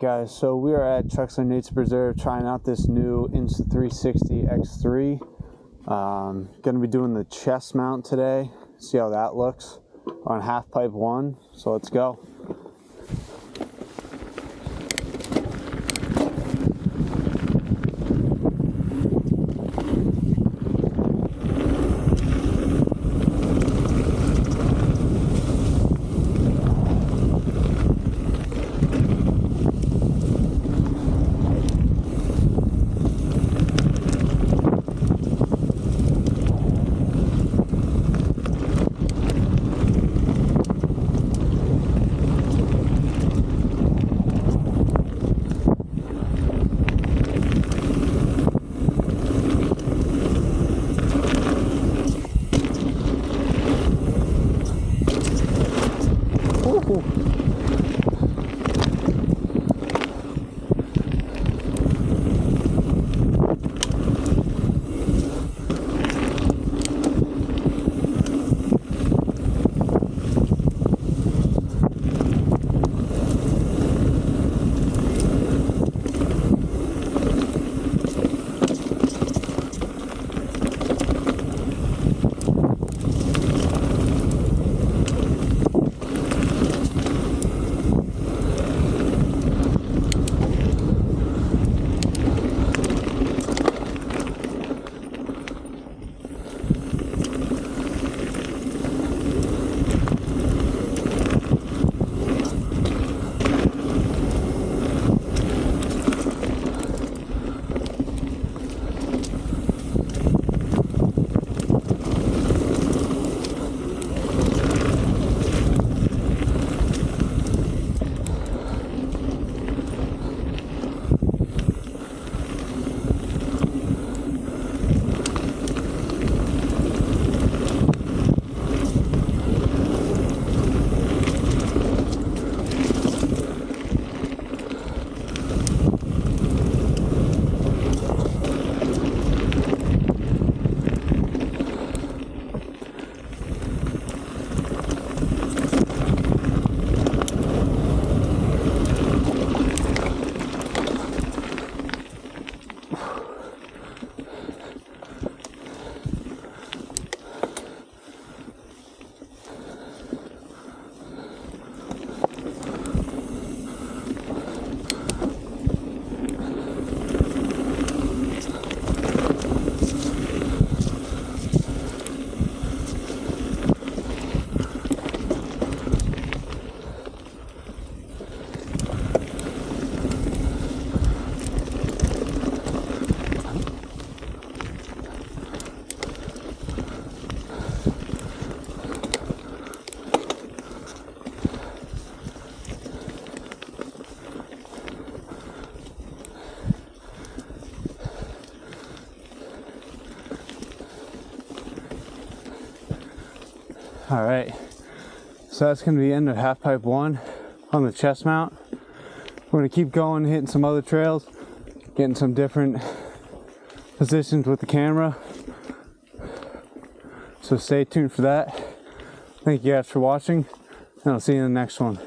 Guys, so we are at Trexler Nature Preserve trying out this new Insta360 X3. Gonna be doing the chest mount today, see how that looks on half pipe 1, so let's go. All right, so that's gonna be the end of half pipe 1 on the chest mount. We're gonna keep going, hitting some other trails, getting some different positions with the camera. So stay tuned for that. Thank you guys for watching, and I'll see you in the next one.